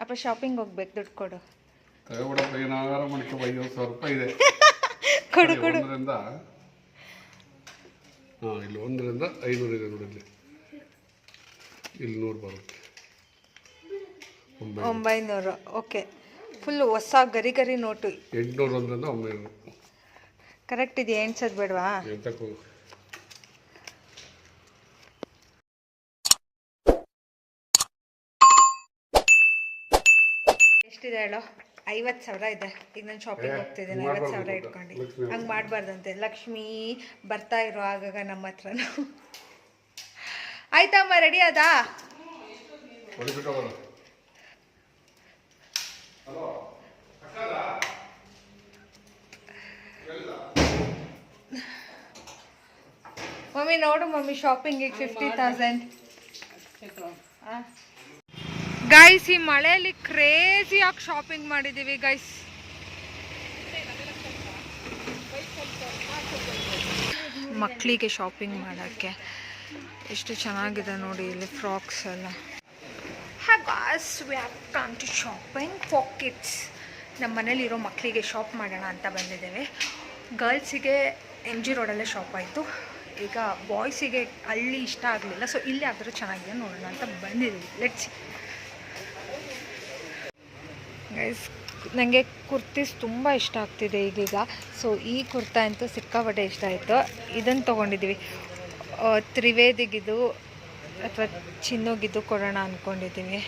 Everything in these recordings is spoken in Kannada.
ಅಪ್ಪ ಶಾಪಿಂಗ್ ಹೋಗ್ಬೇಕು, ದುಡ್ಡು ಕೊಡು. ಕೊಡು ಕೊಡು. ಇಲ್ಲಿ 1 ರಿಂದ 500 ಇದೆ ನೋಡಿ. ಇಲ್ಲಿ 100 ಬರುತ್ತೆ. 900. ಓಕೆ, ಫುಲ್ ಹೊಸ ಗರಿ ಗರಿ ನೋಟು. 800 1 ರಿಂದ 900 ಕರೆಕ್ಟ್ ಇದೆಯಾ? ಎಣ್ಸೋದು ಬೇಡವಾ? ಎಷ್ಟಿದೆ ಹೇಳೋ? 50,000 ಇದೆ. ಈಗ ನಾನು ಶಾಪಿಂಗ್ ಹೋಗ್ತಿದ್ದೀನಿ, 50,000 ಇಟ್ಕೊಂಡು. ಹಂಗೆ ಮಾಡಬಾರ್ದಂತೆ. ಲಕ್ಷ್ಮೀ ಬರ್ತಾ ಇರೋ ಆಗಾಗ ನಮ್ಮ ಹತ್ರನು. ಆಯ್ತಮ್ಮ, ರೆಡಿ ಅದಾ? ಮಮ್ಮಿ ನೋಡು ಮಮ್ಮಿ, ಶಾಪಿಂಗಿಗೆ 50,000. ಗೈಸ್, ಈ ಮಳೆಯಲ್ಲಿ ಕ್ರೇಜಿಯಾಗಿ ಶಾಪಿಂಗ್ ಮಾಡಿದ್ದೀವಿ ಗೈಸ್. ಮಕ್ಕಳಿಗೆ ಶಾಪಿಂಗ್ ಮಾಡೋಕ್ಕೆ ಎಷ್ಟು ಚೆನ್ನಾಗಿದೆ ನೋಡಿ, ಇಲ್ಲಿ ಫ್ರಾಕ್ಸ್ ಎಲ್ಲ. Guys, we have come to shopping for kids. ನಮ್ಮ ಮನೇಲಿರೋ ಮಕ್ಕಳಿಗೆ ಶಾಪ್ ಮಾಡೋಣ ಅಂತ ಬಂದಿದ್ದೇವೆ. ಗರ್ಲ್ಸಿಗೆ MG ರೋಡಲ್ಲೇ ಶಾಪ್ ಆಯಿತು. ಈಗ ಬಾಯ್ಸಿಗೆ ಅಲ್ಲಿ ಇಷ್ಟ ಆಗಲಿಲ್ಲ, ಸೊ ಇಲ್ಲಿ ಆದರೂ ಚೆನ್ನಾಗಿದೆ ನೋಡೋಣ ಅಂತ ಬಂದಿದ್ದೀವಿ. ಲೆಟ್ಸ್. ಗೈಸ್, ನನಗೆ ಕುರ್ತೀಸ್ ತುಂಬ ಇಷ್ಟ ಆಗ್ತಿದೆ ಈಗೀಗ. ಸೊ ಈ ಕುರ್ತಾ ಅಂತೂ ಸಿಕ್ಕಾಪಟ್ಟೆ ಇಷ್ಟ ಆಯಿತು. ಇದನ್ನು ತೊಗೊಂಡಿದ್ದೀವಿ. ತ್ರಿವೇದಿಗಿದು ಅಥವಾ ಚಿನ್ನೋಗಿದ್ದು ಕೊಡೋಣ ಅಂದ್ಕೊಂಡಿದ್ದೀವಿ.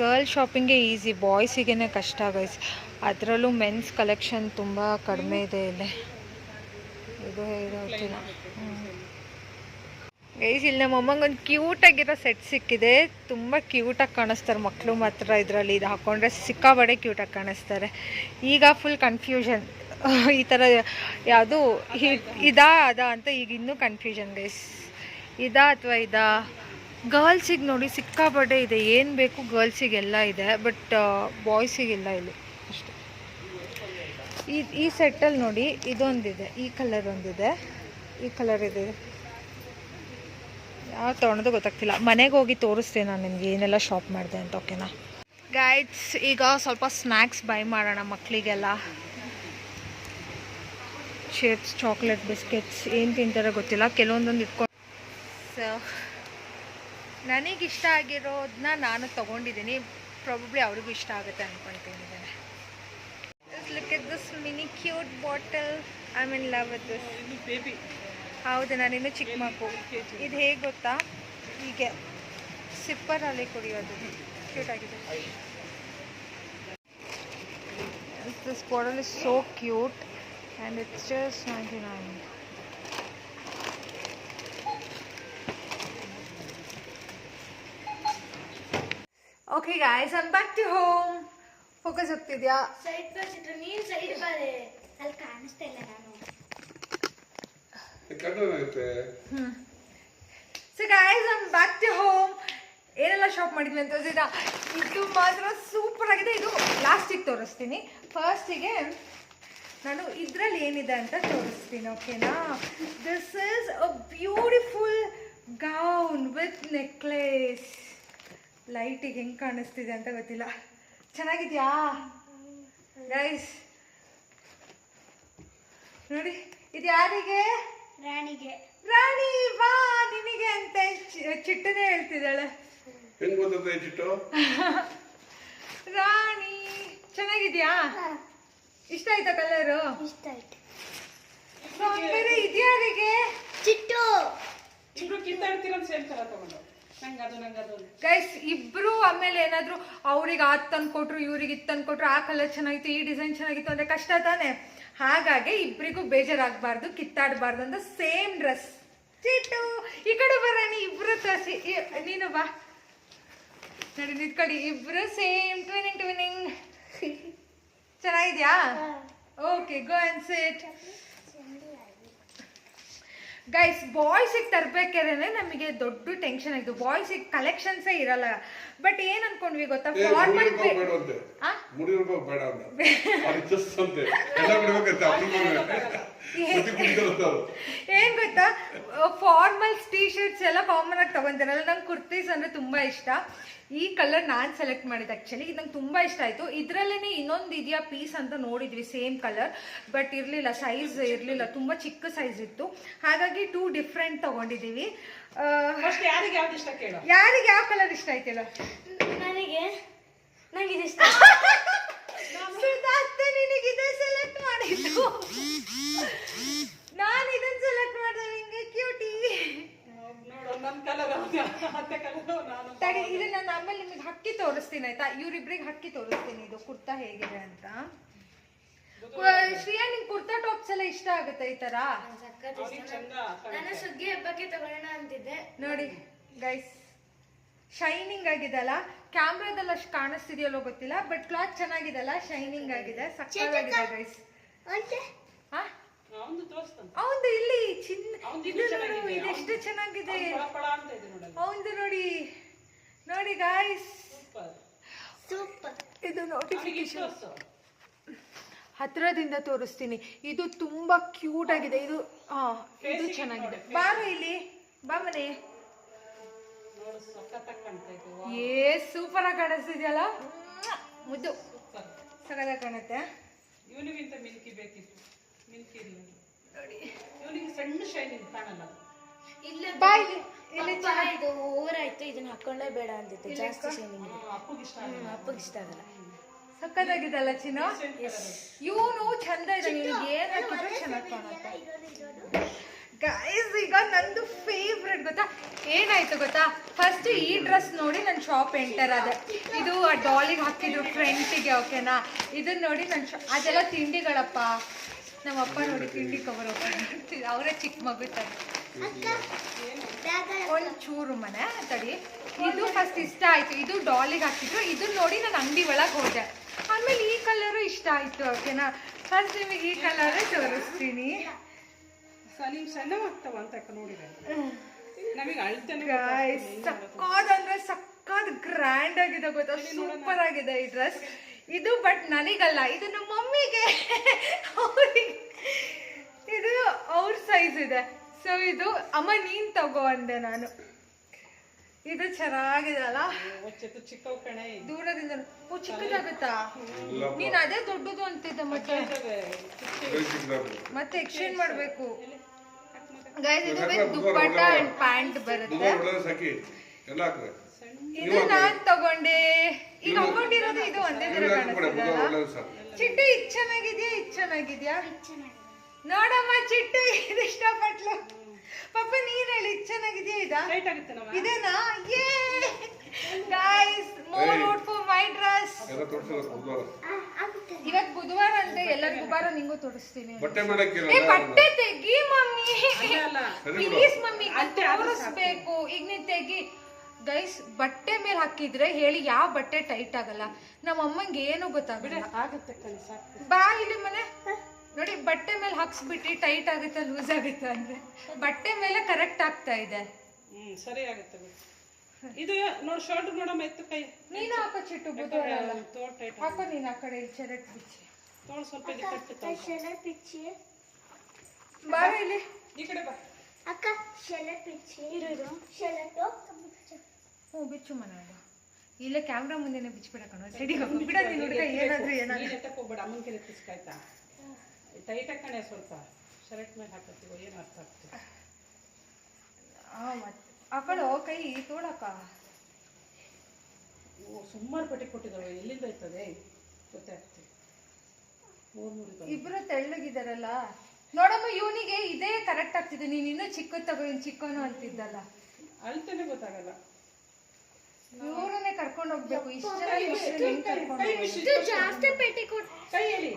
ಗರ್ಲ್ ಶಾಪಿಂಗೇ ಈಸಿ, ಬಾಯ್ಸಿಗೇ ಕಷ್ಟ ಗೈಸ್. ಅದರಲ್ಲೂ ಮೆನ್ಸ್ ಕಲೆಕ್ಷನ್ ತುಂಬ ಕಡಿಮೆ ಇದೆ ಇಲ್ಲಿ. ಇದು ಹೇಗಿರ್ತೀನ ಗೈಸ್, ಇಲ್ಲಿ ನಮ್ಮ ಅಮ್ಮಂಗೊಂದು ಕ್ಯೂಟಾಗಿರೋ ಸೆಟ್ ಸಿಕ್ಕಿದೆ. ತುಂಬ ಕ್ಯೂಟಾಗಿ ಕಾಣಿಸ್ತಾರೆ ಮಕ್ಕಳು ಮಾತ್ರ ಇದರಲ್ಲಿ. ಇದು ಹಾಕ್ಕೊಂಡ್ರೆ ಸಿಕ್ಕಾಬಡೆ ಕ್ಯೂಟಾಗಿ ಕಾಣಿಸ್ತಾರೆ. ಈಗ ಫುಲ್ ಕನ್ಫ್ಯೂಷನ್, ಈ ಥರ ಯಾವುದು ಇದಾ ಅದಾ ಅಂತ ಈಗ ಇನ್ನೂ ಕನ್ಫ್ಯೂಷನ್ ಗೈಸ್. ಇದಾ ಅಥವಾ ಇದಾ? ಗರ್ಲ್ಸಿಗೆ ನೋಡಿ ಸಿಕ್ಕಾಬಡೆ ಇದೆ, ಏನು ಬೇಕು ಗರ್ಲ್ಸಿಗೆಲ್ಲ ಇದೆ, ಬಟ್ ಬಾಯ್ಸಿಗೆಲ್ಲ ಇಲ್ಲಿ ಅಷ್ಟೇ. ಈ ಸೆಟ್ಟಲ್ಲಿ ನೋಡಿ ಇದೊಂದಿದೆ, ಈ ಕಲರ್ ಒಂದಿದೆ, ಈ ಕಲರ್ ಇದೆ. ಯಾವ ತೊಗೊಳೋದು ಗೊತ್ತಾಗ್ತಿಲ್ಲ. ಮನೆಗೆ ಹೋಗಿ ತೋರಿಸ್ತೀನಿ ನಾನು ನಿಮಗೆ ಏನೆಲ್ಲ ಶಾಪ್ ಮಾಡಿದೆ ಅಂತ. ಓಕೆನಾ ಗೈಸ್, ಈಗ ಸ್ವಲ್ಪ ಸ್ನ್ಯಾಕ್ಸ್ ಬೈ ಮಾಡೋಣ ಮಕ್ಕಳಿಗೆಲ್ಲ. ಚಿಪ್ಸ್, ಚಾಕ್ಲೇಟ್, ಬಿಸ್ಕೆಟ್ಸ್ ಏನು ತಿಂತಾರೋ ಗೊತ್ತಿಲ್ಲ. ಕೆಲವೊಂದೊಂದು ಇಟ್ಕೊಂಡು ಸೊ ನನಗಿಷ್ಟ ಆಗಿರೋದನ್ನ ನಾನು ತೊಗೊಂಡಿದ್ದೀನಿ. ಪ್ರಾಬಬ್ಲಿ ಅವ್ರಿಗೂ ಇಷ್ಟ ಆಗುತ್ತೆ ಅಂದ್ಕೊಳ್ತಿದ್ದೀನಿ. Look at this mini cute bottle. I'm in love with this. Baby. ಹೌದು, ನಾನಿನ್ನು ಚಿಕ್ಕ ಮಗು. ಇದು ಹೇಗೆ ಗೊತ್ತಾ, ಹೀಗೆ ಸಿಪ್ಪರಲ್ಲಿ ಕುಡಿಯೋದು. ಕ್ಯೂಟ್ ಆಗಿದೆ. This bottle is so cute and it's just 99. Okay guys, I'm back to home. Focus ಹೋಗ್ತಿದ್ಯಾ? ಸೈಡ್ ತೋರಿಸಿದ್ರು, ನೀನು ಸೈಡ್ ಬಾರೆ, ಅಲ್ಲಿ ಕಾಣಿಸ್ತಾ ಇಲ್ಲ ನಾನು. So guys, I am back to home. ಏನೆಲ್ಲ ಶಾಪ್ ಮಾಡಿದ್ವಿ ಅಂತ ತೋರಿಸಿದ. ಇದು ಮಾತ್ರ ಸೂಪರ್ ಆಗಿದೆ. ಇದು ಲಾಸ್ಟಿಗೆ ತೋರಿಸ್ತೀನಿ. ಫಸ್ಟಿಗೆ ನಾನು ಇದರಲ್ಲಿ ಏನಿದೆ ಅಂತ ತೋರಿಸ್ತೀನಿ. ಓಕೆನಾ? This is a beautiful gown with necklace. ಲೈಟಿಗೆ ಹೆಂಗೆ ಕಾಣಿಸ್ತಿದೆ ಅಂತ ಗೊತ್ತಿಲ್ಲ. ಚೆನ್ನಾಗಿದ್ಯಾ ಗೈಸ್? ನೋಡಿ, ಇದು ಯಾರಿಗೆ? ರಾಣಿಗೆ. ರಾಣಿ ಬಾ ನಿನಗೆ ಅಂತ ಚಿಟ್ಟನೇ ಹೇಳ್ತಿದ್ದಾಳೆ. ರಾಣಿ ಚೆನ್ನಾಗಿದ್ಯಾ? ಇಷ್ಟ ಆಯ್ತಾ ಕಲರು? ಇಷ್ಟ ಆಯ್ತು. ಬೇರೆ ಇದ್ಯಾರಿಗೆ? ಚಿಟ್ಟು. ಗೈಸ್, ಇಬ್ರು ಆಮೇಲೆ ಏನಾದ್ರು ಅವ್ರಿಗೆ ಅದು ತಂದ್ಕೊಟ್ರು, ಇವ್ರಿಗೆ ಇದು ತಂದ್ಕೊಟ್ರು, ಆ ಕಲರ್ ಚೆನ್ನಾಗಿತ್ತು, ಈ ಡಿಸೈನ್ ಚೆನ್ನಾಗಿತ್ತು ಅಂದ್ರೆ ಕಷ್ಟ ತಾನೆ. ಹಾಗಾಗಿ ಇಬ್ಬರಿಗೂ ಬೇಜಾರಾಗಬಾರ್ದು, ಕಿತ್ತಾಡಬಾರ್ದು ಅಂತ ಸೇಮ್ ಡ್ರೆಸ್. ಚಿಟ್ಟು ಈ ಕಡೆ ಬರಾಣಿ, ಇಬ್ರು ತೋರಿಸಿ. ನೀನು ಬಾ ನೋಡಿ, ನಿಂತ್ಕೊಳ್ಳಿ. ಇಬ್ರು ಸೇಮ್ ಟ್ವಿನಿಂಗ್. ಚೆನ್ನಾಗಿದ್ಯಾ? Okay, go and sit. Guys, ಬಾಯ್ಸಿಗೆ ತರಬೇಕಾದ್ರೆ ನಮಗೆ ದೊಡ್ಡ ಟೆನ್ಷನ್ ಆಯಿತು. ಬಾಯ್ಸಿಗೆ ಕಲೆಕ್ಷನ್ಸೇ ಇರಲ್ಲ. ಬಟ್ ಏನು ಅನ್ಕೊಂಡ್ವಿ ಗೊತ್ತಾ, ಫಾರ್ಮಲ್ ಏನ್ ಗೊತ್ತಾ, ಫಾರ್ಮಲ್ಸ್ ಟೀ ಶರ್ಟ್ಸ್ ಎಲ್ಲ ಕಾಮನ್ ಆಗಿ ತಗೊಂತಾರಲ್ಲ. ನಂಗೆ ಕುರ್ತೀಸ್ ಅಂದ್ರೆ ತುಂಬಾ ಇಷ್ಟ. ಈ ಕಲರ್ ನಾನು ಸೆಲೆಕ್ಟ್ ಮಾಡಿದ್ದು ಆ್ಯಕ್ಚುಲಿ. ಇದು ನಂಗೆ ತುಂಬ ಇಷ್ಟ ಆಯಿತು. ಇದರಲ್ಲೇ ಇನ್ನೊಂದು ಇದೆಯಾ ಪೀಸ್ ಅಂತ ನೋಡಿದ್ವಿ ಸೇಮ್ ಕಲರ್, ಬಟ್ ಇರಲಿಲ್ಲ, ಸೈಜ್ ಇರಲಿಲ್ಲ, ತುಂಬ ಚಿಕ್ಕ ಸೈಜ್ ಇತ್ತು. ಹಾಗಾಗಿ 2 ಡಿಫ್ರೆಂಟ್ ತೊಗೊಂಡಿದ್ದೀವಿ. ಯಾರಿಗೆ ಯಾವ್ದು ಇಷ್ಟ ಕೇಳು. ಯಾರಿಗೆ ಯಾವ ಕಲರ್ ಇಷ್ಟ ಆಯ್ತಿಲ್ಲ? ನನಗೆ ಇದಿಷ್ಟ. ಸಿದ್ಧಾರ್ಥ ನಿನಗೆ ಇದೇ ಸೆಲೆಕ್ಟ್ ಮಾಡಿದ್ದು, ನಾನು ಇದನ್ನ ಸೆಲೆಕ್ಟ್ ಮಾಡಿದೆ. ನಿಂಗೆ ಕ್ಯೂಟಿ ನೋಡು ನನ್ನ ಕಲರ್ ಅತ್ತೆ ಕಲರ್ ನಾನು ತಡಿ, ಇದು ನಾನು ಆಮೇಲೆ ನಿಮಗೆ ಹಕ್ಕಿ ತೋರಿಸ್ತೀನಿ ಆಯ್ತಾ? ಇವ್ರಿಬ್ರಿಗೆ ಹಕ್ಕಿ ತೋರಿಸ್ತೀನಿ ಇದು ಕುರ್ತಾ ಹೇಗಿದೆ ಅಂತ. ಶ್ರೇಯಾ, ನಿಂಗೆ ಕುರ್ತಾ ಟಾಪ್ಸ್ ಎಲ್ಲ ಇಷ್ಟ ಆಗುತ್ತೆ ಈ ತರ? ನಾನು ಸುಗ್ಗಿ ಹಬ್ಬಕ್ಕೆ ತಗೊಳ್ಳೋಣ ಅಂತಿದ್ದೆ. ನೋಡಿ ಗೈಸ್, ಶೈನಿಂಗ್ ಆಗಿದೆ ಅಲ್ಲ, ಕ್ಯಾಮ್ರಾದಲ್ಲಿ ಅಷ್ಟು ಕಾಣಿಸ್ತಿದೆಯಲ್ಲೋ ಗೊತ್ತಿಲ್ಲ, ಬಟ್ ಕ್ಲಾತ್ ಚೆನ್ನಾಗಿದೆ ಅಲ್ಲ, ಶೈನಿಂಗ್ ಆಗಿದೆ, ಸಕ್ಕತ್ತಾಗಿದೆ ಗೈಸ್. ಹಾ, ಅವಂದು ಇಲ್ಲಿ ಇದೆಷ್ಟು ಚೆನ್ನಾಗಿದೆ ಅವಂದು. ನೋಡಿ ನೋಡಿ ಗಾಯ್ಸ್, ಸೂಪರ್. ಇದು ನೋಟಿಫಿಕೇಶನ್ ಹತ್ರದಿಂದ ತೋರಿಸ್ತೀನಿ. ಇದು ತುಂಬಾ ಕ್ಯೂಟ್ ಆಗಿದೆ. ಇದು ಇದು ಚೆನ್ನಾಗಿದೆ. ಬಾರ ಇಲ್ಲಿ, ಬಾ ಮನೆ. ಸೂಪರ್ ಆಗಿ ಕಾಣಿಸ್ತಿದ್ಯಲ್ಲ, ಮುದ್ದು ಸಗದ ಕಾಣುತ್ತೆ. ಇವನಿಗಿಂತ ಮಿಲ್ಕಿ ಬೇಕಿತ್ತು, ಮಿಲ್ಕಿ ಇಲ್ಲ ನೋಡಿ. ಇವನಿಗೆ ಸಣ್ಣ ಶೈನಿಂಗ್ ಕಾಣಲ್ಲ. ಇಲ್ಲ ಬಾ ಇಲ್ಲಿ, ಇಲ್ಲಿ ಇದು ಓವರ್ ಆಯ್ತು, ಇದನ್ನ ಹಾಕೊಂಡೇ ಬೇಡ ಅಂದಿತ್ತು. ಜಾಸ್ತಿ ಶೈನಿಂಗ್ ಅಪ್ಪಗೆ ಇಷ್ಟ ಅಪ್ಪಗೆ ಇಷ್ಟ ಆಗಲ್ಲ. ಸಕ್ಕತ್ತಾಗಿದಲ್ಲ ಚಿನ್ನು. ಇವನು ಚಂದ ಇದೆ, ನಿಮ್ಗೆ ಏನ್ ಹಾಕಿದ್ರು ಚೆನ್ನಾಗಿ ಕಾಣುತ್ತೆ ಗೈಸ್. ಈಗ ನಂದು ಫೇವ್ರೆಟ್ ಗೊತ್ತಾ ಏನಾಯ್ತು ಗೊತ್ತಾ? ಫಸ್ಟ್ ಈ ಡ್ರೆಸ್ ನೋಡಿ ನನ್ನ ಶಾಪ್ ಎಂಟರ್ ಆದೆ. ಇದು ಆ ಡಾಲಿಗೆ ಹಾಕಿದ್ರು ಫ್ರಂಟಿಗೆ, ಓಕೆನಾ? ಇದನ್ನ ನೋಡಿ ನನ್ನ ಅದೆಲ್ಲ ತಿಂಡಿಗಳಪ್ಪ. ನಮ್ಮಪ್ಪ ನೋಡಿ ತಿಂಡಿ ಕವರ್ ಅವರೇ ಚಿಕ್ಕ ಮಗು ತರ. ಒಂಚೂರು ಮನೆ ತಡಿ. ಇದು ಫಸ್ಟ್ ಇಷ್ಟ ಆಯ್ತು, ಇದು ಡಾಲಿಗೆ ಹಾಕಿದ್ರು. ಇದನ್ನ ನೋಡಿ ನಾನು ಅಂಗಡಿ ಒಳಗೆ ಹೋದೆ. ಆಮೇಲೆ ಈ ಕಲರು ಇಷ್ಟ ಆಯ್ತು, ಓಕೆನಾ? ಫಸ್ಟ್ ನಿಮಗೆ ಈ ಕಲರ್ ತೋರಿಸ್ತೀನಿ. ಸಣ್ಣವಾಗ್ತಾವ ಅಂತ ನೋಡಿದ್ರೆ ನಮಗೆ ಅಳ್ತಾನೆ. ಸಕ್ಕತ್ ಅಂದ್ರೆ ಸಕ್ಕತ್ ಗ್ರ್ಯಾಂಡ್ ಆಗಿದೆ ಗೊತ್ತಾ, ಸೂಪರ್ ಆಗಿದೆ ಈ ಡ್ರೆಸ್. ಇದು ಬಟ್ ನನಗಲ್ಲ, ಇದು ನಮ್ಮ ಮಮ್ಮಿಗೆ. ಇದು ಅವ್ರ ಸೈಜ್ ಇದೆ. ಸೊ ಇದು ಅಮ್ಮ ನೀನ್ ತಗೋ ಅಂದೆ ನಾನು. ಇದು ಚೆನ್ನಾಗಿದೆ ಅಲ್ಲ, ಚಿಕ್ಕವು ಕಣೆ. ದೂರದಿಂದ ಚಿಕ್ಕದಾಗುತ್ತಾ? ನೀನ್ ಅದೇ ದೊಡ್ಡದು ಅಂತಿದ್ದೆ, ಮತ್ತೆ ಎಕ್ಸ್ಚೇಂಜ್ ಮಾಡ್ಬೇಕು ಗೈಸ್. ಇದು ದುಪ್ಪಟ್ಟ ಅಂಡ್ ಪ್ಯಾಂಟ್ ಬರುತ್ತೆ. ಇದು ನಾನ್ ತಗೊಂಡೆ. ಈಗ ತಗೊಂಡಿರೋದು ಇದು ಒಂದೇ ತರ ಕಾಣಿಸ್ತಿದೆಯಲ್ಲ. ಚಿಟ್ಟು ಇದು ಚೆನ್ನಾಗಿದ್ಯಾ, ಇದು ಚೆನ್ನಾಗಿದ್ಯಾ? ನೋಡಮ್ಮ ಚಿಟ್ಟು ಇದು ಇಷ್ಟಪಟ್ಲು. ಪಾಪ ನೀನ್ ಹೇಳಿ, ಇದು ಚೆನ್ನಾಗಿದ್ಯಾ? ಇದೇನಾ? ಯೇ guys, more road for my dress. ಇವತ್ತು ಬುಧವಾರ ಅಂತ ಎಲ್ಲರಿಗೂ ಬಾರ, ನಿಂಗೂ ತೋರಿಸ್ತೀನಿ. ಬಟ್ಟೆ ತೆಗಿ ಮಮ್ಮಿ, ಪ್ಲೀಸ್ ಮಮ್ಮಿ, ತೋರಿಸ್ಬೇಕು. ಈಗ ನೀನ್ ತೆಗಿ ಗೈಸ್. ಬಟ್ಟೆ ಮೇಲೆ ಹಾಕಿದ್ರೆ ಹೇಳಿ ಯಾವ ಬಟ್ಟೆ ಟೈಟ್ ಆಗಲ್ಲ. ನಮ್ಮ ಅಮ್ಮಂಗೆ ಏನು ಗೊತ್ತಾಗಲ್ಲ. ಬಾ ಇಲ್ಲಿ ಮನೆ ನೋಡಿ, ಬಟ್ಟೆ ಮೇಲೆ ಹಾಕ್ಸ್ಬಿಟ್ರಿ ಟೈಟ್ ಆಗುತ್ತೆ ಲೂಸ್ ಆಗುತ್ತೆ ಅಂದ್ರೆ, ಬಟ್ಟೆ ಮೇಲೆ ಕರೆಕ್ಟ್ ಆಗ್ತಾ ಇದೆ. ಸರಿ ಆಗುತ್ತೆ. ಇದು ನೋಡಿ ಶರ್ಟ್ ನೋಡಮ್ಮ, ಎತ್ತು ಕೈ ನೀನು ಹಾಕೋ ಚಿಟ್ಟು, ಬುಧವಾರ ಹಾಕೋ ನೀನು. ಆ ಕಡೆ ಶರ್ಟ್ ಬಿಚ್ಚಿ ತೋಳು ಸ್ವಲ್ಪ ಇಲ್ಲಿ ಕಟ್ಟು. ಶರ್ಟ್ ಪಿಚ್ಚಿ ಬಾರ ಇಲ್ಲಿ, ಈ ಕಡೆ ಬಾ ಅಕ್ಕ. ಶರ್ಟ್ ಪಿಚ್ಚಿ ಇರೋದು ಶರ್ಟ್. ಹ್ಞೂ ಬಿಚ್ಚು ಮನ. ಇಲ್ಲ ಕ್ಯಾಮ್ರಾ ಮುಂದೆನೆ ಬಿಚ್ಚಿಬಿಡ ಕಣೋ. ಸೈಡಿ ಹೋಗು ಬಿಡ. ನೀನು ಹುಡುಗ ಏನಾದ್ರೂ ಎತ್ತಕ್ಕೆ ಹೋಗ್ಬೇಡ, ಅಮ್ಮನ ಕೈಲಿ ಎತ್ತಿಸ್ಕಾಯ್ತಾ. ಟೈಟ್ ಹಾಕಣೆ ಸ್ವಲ್ಪ ಶರ್ಟ್ ಮೇಲೆ ಹಾಕತ್ತೀವೋ ಏನು ಅರ್ಥ ಆಗ್ತದೆ. ಮತ್ತೆ ಆ ಕಡೆ ಕೈ ತೋಡಕ್ಕ. ಸುಮಾರು ಪಟ್ಟಿ ಕೊಟ್ಟಿದ್ದಾವೆ, ಎಲ್ಲಿಂದ ಆಯ್ತದೆ ಗೊತ್ತಾಗ್ತದೆ. ಇಬ್ರು ತೆಳ್ಳಗಿದಾರಲ್ಲ ನೋಡಮ್ಮ. ಇವನಿಗೆ ಇದೇ ಕರೆಕ್ಟ್ ಆಗ್ತಿದೆ. ನೀನ್ ಇನ್ನೂ ಚಿಕ್ಕ ತಗೋ, ಇನ್ ಚಿಕ್ಕನು ಅಂತಿದ್ದಲ್ಲ. ಅಳ್ತಾನೆ ಗೊತ್ತಾಗಲ್ಲ. ಇವ್ರನ್ನೇ ಕರ್ಕೊಂಡು ಹೋಗ್ಬೇಕು. ಇಷ್ಟು ಜಾಸ್ತಿ ಪೇಟೆ ಕೊಟ್ಟು ಕೈ ಹೇಳಿ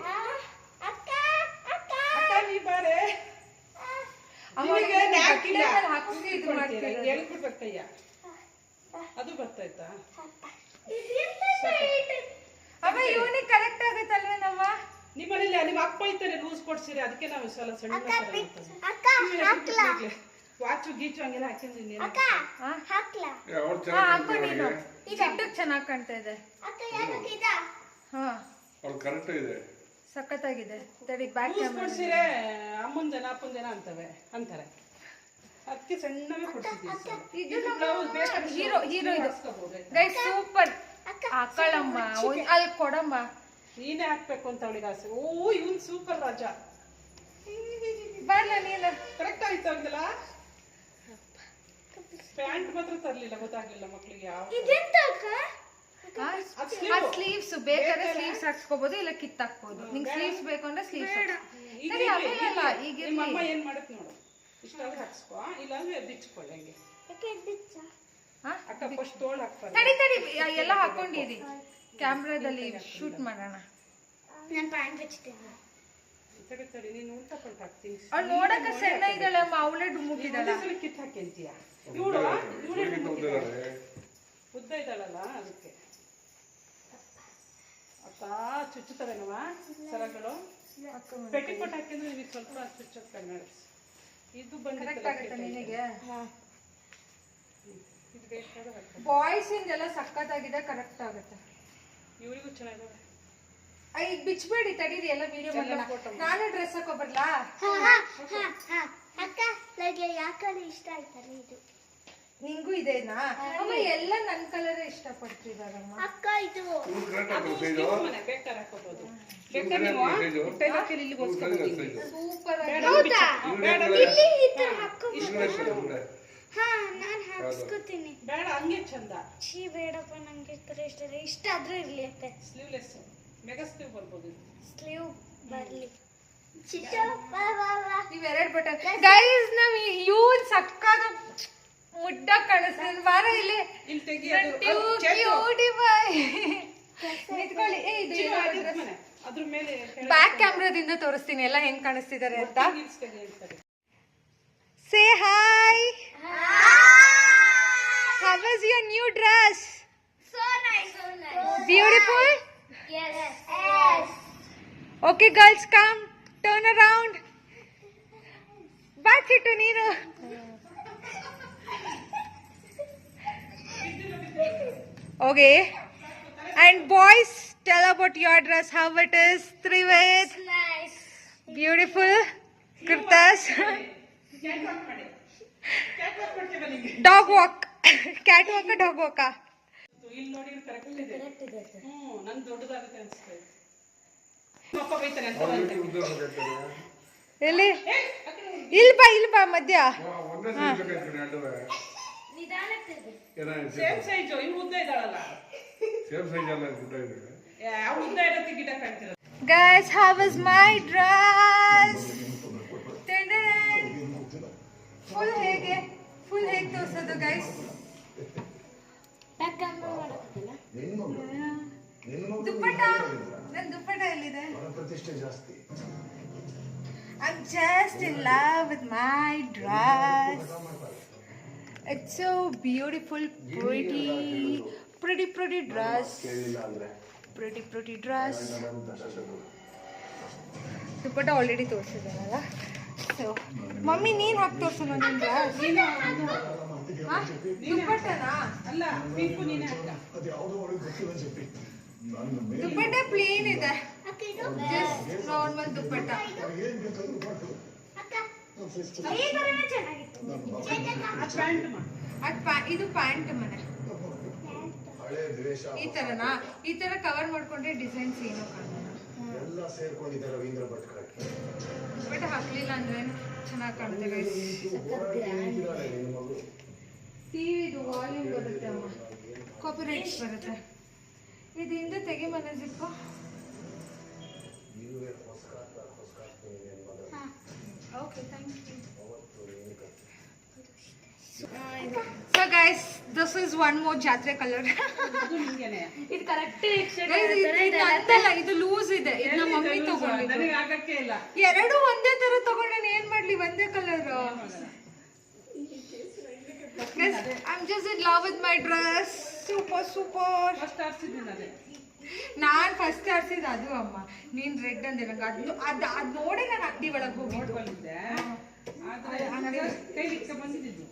ಅಕ್ಕ. ನೀ ಬಾರೆ ಹೇಳ್ಬಿಡ್ಬೇಕು ಕೈಯ. ಅದು ಬರ್ತಾಯ್ತಾ? ಅವ ಇವನಿಗೆ ಕರೆಕ್ಟ್ ಆಗುತ್ತಲ್ವೇ ನಮ್ಮ ನಿಮ್ಮನೇಲಿ ನಿಮ್ಮ ಅಪ್ಪ ಇರ್ತಾರೆ ಲೂಸ್ ಕೊಡ್ಸಿರಿ, ಅದಕ್ಕೆ ನಾವು ಸಲ ಸಣ್ಣ ವಾಚು ಗೀಚು ಹಂಗೆಲ್ಲ ಹಾಕಿದ್ದೀನಿ. ಹಾಕೋ ನೀನು, ಈಗ ಇಟ್ಟಕ್ಕೆ ಚೆನ್ನಾಗಿ ಕಾಣ್ತಾ ಇದೆ. ಹಾ ಕರೆಕ್ಟ್ ಇದೆ, ಸಖತ್ತಾಗಿದೆ. ತಡಿ ಬ್ಯಾಕ್ ಕೊಡ್ಸಿರೆ ಅಮ್ಮಂದೇನ ಅಪ್ಪಂದೇನ ಅಂತಾರೆ. ಅದಕ್ಕೆ ಸಣ್ಣವೇ ಕೊಡ್ತಿದ್ದೀನಿ ಇದು ಬ್ಲೌಸ್ ಬೇಕಾದ್ರೆ ಹೀರೋ ಹೀರೋ ಇದು ಹಾಕ್ಸ್ಕೊಬೋದು ಆಯ್ತಾ? ಗೈಸ್ ಸೂಪರ್ ಹಾಕೊಳ್ಳಮ್ಮ ಅಲ್ಲಿ ಕೊಡಮ್ಮ ನೀನೇ ಹಾಕ್ಬೇಕು ಅಂತ ಅವಳಿಗೆ ಆಸೆ. ಓ ಇವನ್ ಸೂಪರ್ ರಾಜ. ಬರ್ಲ ನೀನು ಕರೆಕ್ಟ್ ಆಯ್ತು ಅವ್ರಿಗೆಲ್ಲ. ಪ್ಯಾಂಟ್ ಮಾತ್ರ ತರ್ಲಿಲ್ಲ, ಗೊತ್ತಾಗ್ಲಿಲ್ಲ ಮಕ್ಳಿಗೆ ಯಾವ ಇದೆಂತ ಅಕ್ಕ? ಸ್ಲೀವ್ಸ್ ಬೇಕಾದ್ರೆ ಸ್ಲೀವ್ಸ್ ಹಾಕ್ಸ್ಕೋಬಹುದು ಇಲ್ಲ ಕಿತ್ತಾಕ್ಬೋದು. ನಿಂಗೆ ಸ್ಲೀವ್ಸ್ ಬೇಕು ಅಂದ್ರೆ ಸ್ಲೀವ್ಸ್ ಸರಿ ಅವೆಲ್ಲ ಈಗ ನಿಮ್ಮ ಅಮ್ಮ ಏನ್ ಮಾಡಕ್ ನೋಡು. ಇಷ್ಟಾದ್ರೆ ಹಾಕ್ಸ್ಕೋ, ಇಲ್ಲಾಂದ್ರೆ ಬಿಚ್ಕೊಳ್ಳಿ ಹಂಗೆ. ಯಾಕೆ ಬಿಚ್ಚ? ಅಕ್ಕ ಫಸ್ಟ್ ತೋಳ್ ಹಾಕ್ತಾರೆ. ತಡಿ ತಡಿ ಎಲ್ಲ ಹಾಕೊಂಡಿರಿ, ಕ್ಯಾಮ್ರಾದಲ್ಲಿ ಶೂಟ್ ಮಾಡೋಣ. ನಾನು ಪ್ಯಾಂಟ್ ಬಿಚ್ತೇನೆ. ತಡಿ ತಡಿ ನೀನು ಉಲ್ಟಾ ಪಲ್ಟ ಹಾಕ್ತೀನಿ. ಅವ್ಳು ನೋಡಕ್ಕೆ ಸಣ್ಣ ಇದ್ದಾಳಮ್ಮ, ಅವಳೇ ಡುಮ್ಮುಕ್ಕಿದ್ದಾಳ. ಕಿತ್ತು ಹಾಕ್ಯಂತೀಯ ಇವಳು. ಉದ್ದ ಇದ್ದಾಳಲ್ಲ ಅದಕ್ಕೆ. ಅಕ್ಕ ಚುಚ್ಚುತ್ತವೇನವ ಸರಗಳು. ಪೆಟ್ಟಿಕೋಟ್ ಹಾಕಿದ್ರೆ ನಿಮಗೆ ಸ್ವಲ್ಪ ಚುಚ್ಚೋದು ಕನ್ನಡ. ಇದು ಕರೆಕ್ಟ್ ಆಗುತ್ತೆ ನಿನಗೆ. ಇದು ಬೇಕಾದ್ರೆ ಹಾಕ್ತಾರೆ. ಬಾಯ್ಸ್ ಇಂದೆಲ್ಲ ಸಖತ್ತಾಗಿದೆ, ಕರೆಕ್ಟ್ ಆಗುತ್ತೆ. ಇವಳಿಗೂ ಚೆನ್ನಾಗಿದೆ. ಈಗ ಬಿಚ್ಬೇಡಿ, ತಡೀರಿ ಎಲ್ಲ ವಿಡಿಯೋ ಮಾಡೋಣ. ನಾನು ಡ್ರೆಸ್ ಹಾಕೋ ಬರ್ಲಾ? ಅಕ್ಕ ನನಗೆ ಯಾಕಂದ್ರೆ ಇಷ್ಟ ಆಯ್ತಲ್ಲ ಇದು. ನಿಂಗೂ ಇದೇನಾ ಅಮ್ಮ? ಎಲ್ಲ ನನ್ನ ಕಲರ್ ಇಷ್ಟಪಡ್ತಿದಾರಮ್ಮ. ಅಕ್ಕ ಇದು ಮನೆ ಬೇಕಾದ್ರೆ ಹಾಕೋಬಹುದು. ಬೇಕಾದ್ರೆ ನೀವು ಟೈಲರ್ಗೆ ಇಲ್ಲಿಗೆ ಹೋಗ್ಸ್ಕೊಬೋದು. ಸೂಪರ್ ಹೌದಾ? ಇಲ್ಲಿ ಈ ತರ ಇಷ್ಟೇ ಹಾ ನಾನು ಹಾಕ್ಸ್ಕೊತೀನಿ. ಬೇಡ ಹಂಗೆ ಚಂದ. ಛೀ ಬೇಡಪ್ಪ, ನಂಗೆ ಈ ತರ ಇಷ್ಟ ಇಲ್ಲ. ಇಷ್ಟ ಆದ್ರೂ ಇರ್ಲಿ ಅತ್ತೆ. ಸ್ಲೀವ್ಲೆಸ್ ಮೆಗಾ ಸ್ಲೀವ್ ಬರ್ಬೋದು. ಸ್ಲೀವ್ ಬರ್ಲಿ. ಚಿಕ್ಕ ಬಾ ಬಾ ಬಾ. ಇವೆರಡು ಬಟನ್ ಗೈಸ್. ನಾವ್ ಇವ್ನ್ ಸಕ್ಕಾಗ ಮುಡ್ಡ ಕಾಣಿಸ್ತಿದ್ ಬಾರ ಇಲ್ಲಿ. ಇಲ್ಲಿ ತೆಗಿ. ನಿಂತ್ಕೊಳ್ಳಿ. ಇದು ಮನೆ ಅದ್ರ ಮೇಲೆ ಬ್ಯಾಕ್ ಕ್ಯಾಮ್ರಾದಿಂದ ತೋರಿಸ್ತೀನಿ ಎಲ್ಲ ಹೆಂಗ್ ಕಾಣಿಸ್ತಿದ್ದಾರೆ ಅಂತ. ಹೀಲ್ಸ್ ತೆಗಿ ಅಂತಾರೆ. Say hi. How was your new dress? So nice, so nice. Beautiful? Yes. Yes. Okay girls, come. Turn around. Bye Chittu ನೀನು. Okay. And boys, tell about your dress, how it is. Trivet. Nice. Beautiful. Kurtas. Catwalk ಮಾಡಿ. ಕ್ಯಾಟ್ವಾಕ್ ಮಾಡ್ತೀವಿ ನಿಮಗೆ. Dog walk. Cat walk, dog walk. ಇಲ್ಲಿ ನೋಡಿ ಕರೆಕ್ಟ್ ಇದೆ. ನನ್ ದೊಡ್ಡದಾಗುತ್ತೆ ಅನ್ಸುತ್ತೆ. ಅಪ್ಪ ಬೈತಾನೆ ಅಂತ ಎಲ್ಲಿ ಇಲ್ಲಿ ಬಾ ಮಧ್ಯ. Same size. ಇವ್ರು ಉದ್ದ ಇದ್ದಾಳಲ್ಲ. ಅವ್ಳು ಉದ್ದ ಇರೋದಕ್ಕೆ ಗಿಡ ಕಾಣ್ತಿರೋದು. Guys, how was my dress? Full ಹೇಗೆ ತೋರ್ಸೋದು ಗೈಸ್? ಬ್ಯಾಕ್ ಕ್ಯಾಮ್ರಾ ಮಾಡಕತ್ತಲ್ಲ. ದುಪ್ಪಟ್ಟ, ನನ್ನ ದುಪ್ಪಟ್ಟ ಎಲ್ಲಿದೆ? ಪ್ರತಿಷ್ಠೆ ಜಾಸ್ತಿ. I'm just in love with my dress. It's so beautiful, pretty dress. Pretty dress. Dupatta already ತೋರಿಸಿದ್ದಾನಲ್ಲ. So mummy ನೀನು ಹಾಕಿ ತೋರಿಸು ನನ್ನ ಡ್ರೆಸ್. ದುಪ್ಪಟ್ಟನಾ? ಅಲ್ಲ ಪಿಂಕು ನೀನೇ ಹಾಕ. ದುಪ್ಪಟ್ಟ ಪ್ಲೇನ್ ಇದೆ, ಅಕ್ಕ ಇದು ಜಸ್ಟ್ ನಾರ್ಮಲ್ ದುಪ್ಪಟ್ಟ. ಅಕ್ಕ ಈ ತರನೇ ಚೆನ್ನಾಗಿತ್ತು. ಪ್ಯಾಂಟ್ ಮಾ. ಇದು ಪ್ಯಾಂಟ್ ಮನೆ. ಹಳೆ ದ್ವೇಷ ಈ ತರನಾ? ಈ ತರ ಕವರ್ ಮಾಡ್ಕೊಂಡ್ರೆ ಡಿಸೈನ್ಸ್ ಏನೋ ಕಾಣಲ್ಲ. ಎಲ್ಲ ಸೇರ್ಕೊಂಡಿದ್ದಾರೆ ರವೀಂದ್ರ ಭಟ್ಕರ್. ಬಟ್ ಹಾಕ್ಲಿಲ್ಲ ಅಂದ್ರೆ ಚೆನ್ನಾಗಿ ಕಾಣುತ್ತೆ ಗೈಸ್. ಟಿವಿದು ವಾಲ್ಯೂಮ್ ಬರುತ್ತೆ ಅಮ್ಮ, ಕಾಪಿರೈಟ್ಸ್ ಬರುತ್ತೆ. ಇದು ಹಿಂದೆ ತೆಗಿ ಮನೆ zip. Okay thank you. So guys, this is one more ಜಾತ್ರೆ ಕಲರ್. ಅದು ನಿಂಗೇನೆ. ಇದು ಕರೆಕ್ಟ್ ಅಂತಲ್ಲ, ಇದು ಲೂಸ್ ಇದೆ. ಇದು ನಮ್ಮ ಮಮ್ಮಿ ತಗೊಂಡಿದ್ದು. ನನಗೆ ಆಗಕ್ಕೆ ಇಲ್ಲ. ಎರಡು ಒಂದೇ ತರ ತಗೊಂಡೆ, ಏನ್ ಮಾಡ್ಲಿ? ಒಂದೇ colour. I'm just in love with my dress. Super. First ಆರ್ಸಿದ್ದೀನಿ ಅದೇ. ನಾನ್ ಫಸ್ಟ್ ಆಡ್ಸಿದ್ ಅದು ಅಮ್ಮ. ನೀನ್ ರೆಡ್ ಅಂದೆ ನಂಗೆ ಅದ್ ನೋಡಿ ನಾನು ಅಂಗಡಿ ಒಳಗೆ ಹೋಗಿ ನೋಡ್ಕೊಂಡಿದ್ದೆ. ಆದ್ರೆ ಕೈ ಇಟ್ಕೊಂಡು ಬಂದಿದ್ದು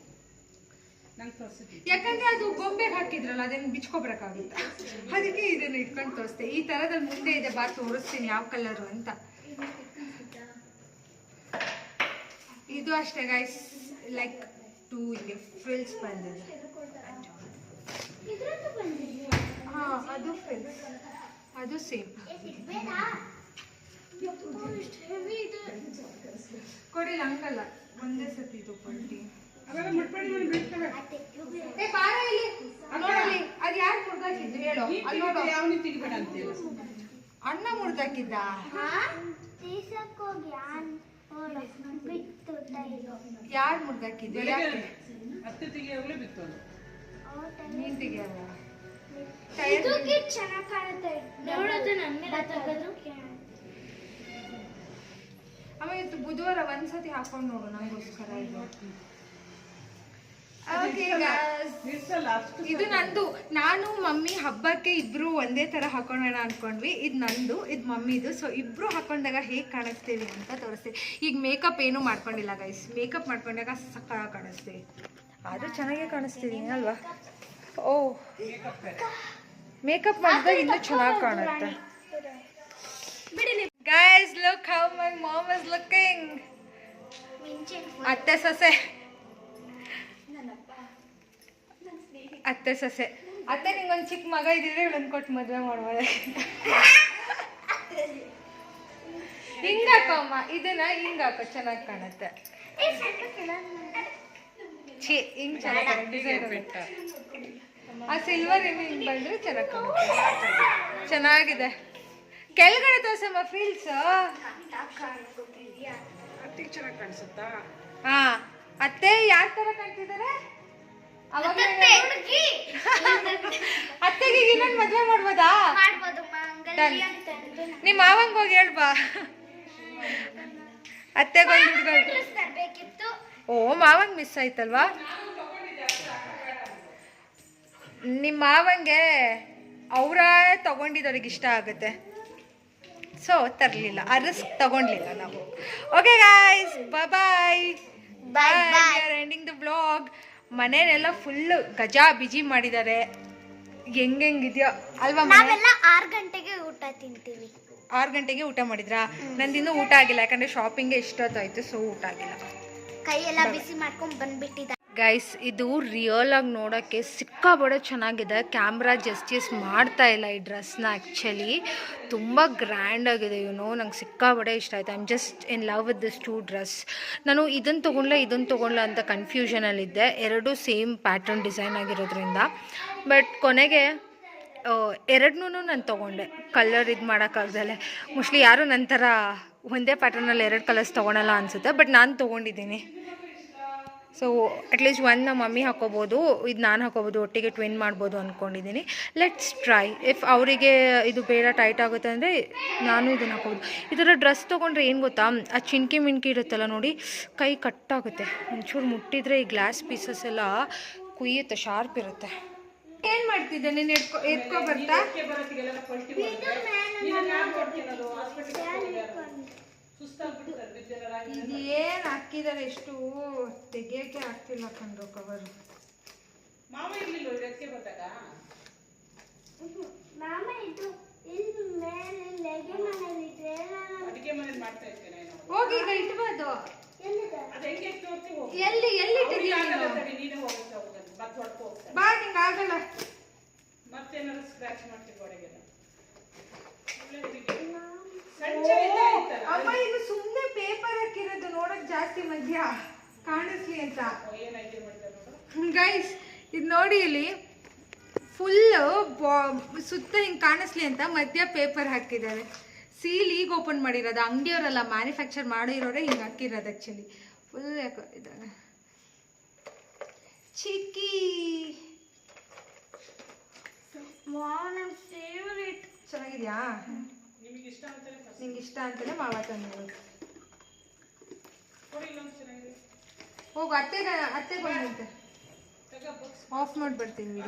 ನಂಗೆ ತೋರಿಸಿದ್ವಿ. ಯಾಕಂದ್ರೆ ಅದು ಗೊಂಬೆಗೆ ಹಾಕಿದ್ರಲ್ಲ, ಅದನ್ನ ಬಿಚ್ಕೊಬರಕ್ಕಾಗುತ್ತೆ. ಅದಕ್ಕೆ ಇದನ್ನ ಇಟ್ಕೊಂಡು ತೋರಿಸ್ತೆ. ಈ ತರದಲ್ಲಿ ಮುಂದೆ ಇದೆ, ಬಾ ತೋರಿಸ್ತೀನಿ ಯಾವ ಕಲರು ಅಂತ. ಇದು ಅಷ್ಟೇ ಗೈಸ್, ಲೈಕ್ ಇಷ್ಟು ಇದೆ ಫ್ರಿಲ್ಸ್ ಬಂದಿದೆ. ಇದ್ರದ್ದು ಬಂದಿದೆ. ಹಾಂ ಅದು ಫ್ರಿಲ್ಸ್, ಅದು ಸೇಮ್. ಬೇಡ ಇಷ್ಟು ಹೆವಿ ಇದು. ಕೊಡಿ ಹಂಗಲ್ಲ, ಒಂದೇ ಸತಿ ಇದು ಕೊಡ್ತಿ. ಅವೆಲ್ಲ ಮುಟ್ಬೇಡಿ ನೋಡಿ ಬೀಳ್ತವೆ. ಏ ಬಾರ ಇಲ್ಲಿ ನೋಡಲಿ, ಅದು ಯಾರು ಮುಡ್ದಾಕಿದ್ದು ಹೇಳು. ಅಲ್ಲಿ ನೋಡು, ಯಾವನಿ ತೆಗಿಬೇಡ ಅಂತೀವಿ. ಅಣ್ಣ ಮುಡ್ದಾಕಿದ್ದ. ತೀಸಕ್ಕೋಗಿ ಬಿತ್ತು ಟೈಲು. ಯಾರು ಮುಡ್ದಾಕಿದ್ದು? ಯಾಕೆ ಹತ್ತು ತೆಗಿಯೋಗ್ಲೇ ಬಿತ್ತು ಅದು. ನೀನ್ ತೆಗಿಯಲ್ಲ. ಇದಕ್ಕೆ ಚೆನ್ನಾಗಿ ಕಾಣುತ್ತೆ ನೋಡೋದು. ನನ್ನ ತೆಗೆದು ಆಮೇಲೆ ಇವತ್ತು ಬುಧವಾರ ಒಂದ್ಸತಿ ಹಾಕೊಂಡು ನೋಡು ನಂಗೋಸ್ಕರ ಇದು. Okay guys. ನಿಲ್ಸಲ್ಲ ಅಷ್ಟು. ಇದು ನಂದು. ನಾನು ಮಮ್ಮಿ ಹಬ್ಬಕ್ಕೆ ಇಬ್ರು ಒಂದೇ ತರ ಹಾಕೊಳ್ಳೋಣ ಅನ್ಕೊಂಡ್ವಿ. ಇದು ನಂದು, ಇದು ಮಮ್ಮಿದು. ಸೊ ಇಬ್ರು ಹಾಕೊಂಡಾಗ ಹೇಗೆ ಕಾಣಿಸ್ತೀವಿ ಅಂತ ತೋರಿಸ್ತೀವಿ. ಈಗ ಮೇಕಪ್ ಏನೂ ಮಾಡ್ಕೊಂಡಿಲ್ಲ ಗೈಸ್. ಮೇಕಪ್ ಮಾಡ್ಕೊಂಡಾಗ ಸಕ್ಕತ್ತಾಗಿ ಕಾಣಿಸ್ತೀವಿ. ಆದರೂ ಚೆನ್ನಾಗೇ ಕಾಣಿಸ್ತೀವಿ ಅಲ್ವಾ? ಓ, ಮೇಕಪ್ ಮಾಡಿದಾಗ ಇನ್ನೂ ಚೆನ್ನಾಗಿ ಕಾಣುತ್ತೆ. Guys look how my mom is looking. ಅತ್ತೆ ಸೊಸೆ, ಅತ್ತೆ ಸೊಸೆ. ಅತ್ತೆ ನಿಂಗೊಂದು ಚಿಕ್ಕ ಮಗ ಇದ್ದಿದ್ರೆ ಇವಳನ್ನು ಕೊಟ್ಟು ಮದುವೆ ಮಾಡ್ಬೋದೆ. ಹಿಂಗಾಕಮ್ಮ, ಇದನ್ನ ಹಿಂಗಾಕೋ, ಚೆನ್ನಾಗಿ ಕಾಣುತ್ತೆ. ಛೀ, ಹಿಂಗ್ ಚೆನ್ನಾಗಿ ಡಿಸೈನ್. ಆ ಸಿಲ್ವರ್ ಹಿಂಗ್ ಬಂದ್ರೆ ಚೆನ್ನಾಗಿ ಕಾಣುತ್ತೆ. ಚೆನ್ನಾಗಿದೆ. ಕೆಳಗಡೆ ತೋರ್ಸಮ್ಮ ಫೀಲ್ಸ್. ಅತ್ತಿಗೆ ಚೆನ್ನಾಗಿ ಕಾಣಿಸುತ್ತಾ? ಹಾ, ಅತ್ತೆ ಯಾರ ತರ ಕಾಣ್ತಿದ್ದಾರೆ? ಅವಾಗ ಅತ್ತೆಗೆ ಇನ್ನೊಂದು ಮದ್ವೆ ಮಾಡ್ಬೋದಾ? ನಿಮ್ಮ ಮಾವಂಗ ಹೋಗಿ ಹೇಳ್ಬಾ. ಅತ್ತೆಗೊಂದು ಹುಡುಗ. ಓ, ಮಾವಂಗ್ ಮಿಸ್ ಆಯ್ತಲ್ವಾ? ನಿಮ್ಮ ಮಾವಂಗೆ ಅವರ ತಗೊಂಡಿದ್ದವ್ರಿಗೆ ಇಷ್ಟ ಆಗುತ್ತೆ. ಸೊ ತರಲಿಲ್ಲ, ಆ ರಿಸ್ಕ್ ತಗೊಂಡ್ಲಿಲ್ಲ ನಾವು. Okay guys, bye bye. Ending the blog. ಮನೆಯೆಲ್ಲ ಫುಲ್ಲು ಗಜಾ ಬಿಜಿ ಮಾಡಿದ್ದಾರೆ. ಹೆಂಗಿದೆಯೋ ಅಲ್ವಾ? ನಾವೆಲ್ಲ 6 ಗಂಟೆಗೆ ಊಟ ತಿಂತೀವಿ. 6 ಗಂಟೆಗೆ ಊಟ ಮಾಡಿದ್ರಾ? ನಂದಿನ್ನೂ ಊಟ ಆಗಿಲ್ಲ, ಯಾಕಂದರೆ ಶಾಪಿಂಗ್ಗೆ ಇಷ್ಟೊತ್ತಾಯಿತು. ಸೊ ಊಟ ಆಗಿಲ್ಲ. ಕೈಯೆಲ್ಲ ಬಿಸಿ ಮಾಡ್ಕೊಂಡು ಬಂದ್ಬಿಟ್ಟಿದ್ದ. ಗೈಸ್, ಇದು ರಿಯಲ್ ಆಗಿ ನೋಡೋಕ್ಕೆ ಸಿಕ್ಕಾಬಡೆ ಚೆನ್ನಾಗಿದೆ. ಕ್ಯಾಮ್ರಾ ಜಸ್ಟಿಸ್ ಮಾಡ್ತಾ ಇಲ್ಲ ಈ ಡ್ರೆಸ್ನ. ಆ್ಯಕ್ಚುಲಿ ತುಂಬ ಗ್ರ್ಯಾಂಡ್ ಆಗಿದೆ. ನಂಗೆ ಸಿಕ್ಕಾಬಡೆ ಇಷ್ಟ ಆಯಿತು. I am just in love with this 2 dress. ನಾನು ಇದನ್ನು ತೊಗೊಳ್ಳ ಅಂತ ಕನ್ಫ್ಯೂಷನಲ್ಲಿದ್ದೆ. ಎರಡೂ ಸೇಮ್ ಪ್ಯಾಟರ್ನ್ ಡಿಸೈನ್ ಆಗಿರೋದ್ರಿಂದ. ಬಟ್ ಕೊನೆಗೆ ಎರಡನ್ನೂ ನಾನು ತೊಗೊಂಡೆ. ಕಲರ್ ಇದು ಮಾಡೋಕ್ಕಾಗ್ದಲೆ. ಮೋಸ್ಟ್ಲಿ ಯಾರೂ ನನ್ನ ಥರ ಒಂದೇ ಪ್ಯಾಟರ್ನಲ್ಲಿ 2 ಕಲರ್ಸ್ ತೊಗೊಳಲ್ಲ ಅನಿಸುತ್ತೆ. ಬಟ್ ನಾನು ತೊಗೊಂಡಿದ್ದೀನಿ. ಸೊ ಅಟ್ಲೀಸ್ಟ್ ಒಂದು ನಮ್ಮ ಮಮ್ಮಿ ಹಾಕೋಬೋದು, ಇದು ನಾನು ಹಾಕೋಬೋದು, ಒಟ್ಟಿಗೆ ಟ್ವಿನ್ ಮಾಡ್ಬೋದು ಅಂದ್ಕೊಂಡಿದ್ದೀನಿ. Let's try. ಇಫ್ ಅವರಿಗೆ ಇದು ಬೇಡ, ಟೈಟ್ ಆಗುತ್ತೆ ಅಂದರೆ ನಾನು ಇದನ್ನು ಹಾಕೋಬೋದು. ಈ ಥರ ಡ್ರೆಸ್ ತೊಗೊಂಡ್ರೆ ಏನು ಗೊತ್ತಾ, ಆ ಚಿನ್ಕಿ ಮಿಣ್ಕಿ ಇರುತ್ತಲ್ಲ ನೋಡಿ, ಕೈ ಕಟ್ಟಾಗುತ್ತೆ. ಒಂಚೂರು ಮುಟ್ಟಿದ್ರೆ ಈ ಗ್ಲಾಸ್ ಪೀಸಸ್ ಎಲ್ಲ ಕುಯ್ಯುತ್ತೆ, ಶಾರ್ಪ್ ಇರುತ್ತೆ. ಏನು ಮಾಡ್ತಿದ್ದೆ ನೀನು? ಎತ್ಕೊ ಬರ್ತಾ ಇದು ಏನು ಹಾಕಿದ್ದಾರೆ, ಎಷ್ಟು ತೆಗಿಯೋಕ್ಕೆ ಆಗ್ತಿಲ್ಲ ಕಂಡ್ರು ಕವರು. ಮಾವ ಇರ್ಲಿಲ್ಲ ಇದಕ್ಕೆ ಬಂದಾಗ. ಮಾಮ ಇದು ಇಲ್ಲಿ ಮೇಲೆ ಲೆಗೆ ಮನೇಲಿ ಇದೆ. ಅಡಿಗೆ ಮನೇಲಿ ಮಾಡ್ತಾ ಇರ್ತೇನೆ ನಾನು. ಹೋಗಿ ಈಗ ಇಟ್ಬೋದು. ಎಲ್ಲಿದೆ? ಅದು ಹೆಂಗೆ ತೋರ್ತಿ ಹೋಗಿ. ಎಲ್ಲಿ ಇಟ್ಟಿದ್ದೀಯ ನೀನು? ನೀನೇ ಹೋಗುತ್ತೆ ಹೋಗೋದು. ಮತ್ತೆ ಹೊಡ್ಕೊ ಹೋಗ್ತಾರೆ. ಬಾ, ನಿಂಗೆ ಆಗಲ್ಲ. ಮತ್ತೇನಾದ್ರು ಸ್ಕ್ರಾಚ್ ಮಾಡ್ತೀವಿ ಗೋಡೆಗೆಲ್ಲ. ಅಮ್ಮ, ಇದು ಸುಮ್ಮನೆ ಪೇಪರ್ ಹಾಕಿರೋದು, ನೋಡಕ್ ಜಾಸ್ತಿ ಮಧ್ಯ ಕಾಣಿಸ್ಲಿ ಅಂತ. ಗೈಸ್, ಇದು ನೋಡಿ, ಇಲ್ಲಿ ಫುಲ್ಲು ಸುತ್ತ ಹಿಂಗೆ ಕಾಣಿಸ್ಲಿ ಅಂತ ಮಧ್ಯ ಪೇಪರ್ ಹಾಕಿದ್ದಾರೆ. ಸೀಲ್ ಈಗ ಓಪನ್ ಮಾಡಿರೋದು, ಅಂಗಡಿಯವರೆಲ್ಲ ಮ್ಯಾನುಫ್ಯಾಕ್ಚರ್ ಮಾಡಿರೋರೆ ಹಿಂಗೆ ಹಾಕಿರೋದು. ಆ್ಯಕ್ಚುಲಿ ಫುಲ್ ಯಾಕೋ ಇದ್ದಾರೆ. ಚಿಕ್ಕಿ ಫೇವರೇಟ್. ಚೆನ್ನಾಗಿದ್ಯಾ? ನಿಂಗೆ ಇಷ್ಟ ಅಂತಲೇ ಮಾವ ತಂದಿರೋದು. ಹೋಗು, ಅತ್ತೆಗೆ ಬಂದಂತೆ ಆಫ್ ಮಾಡಿ ಬರ್ತೀನಿ.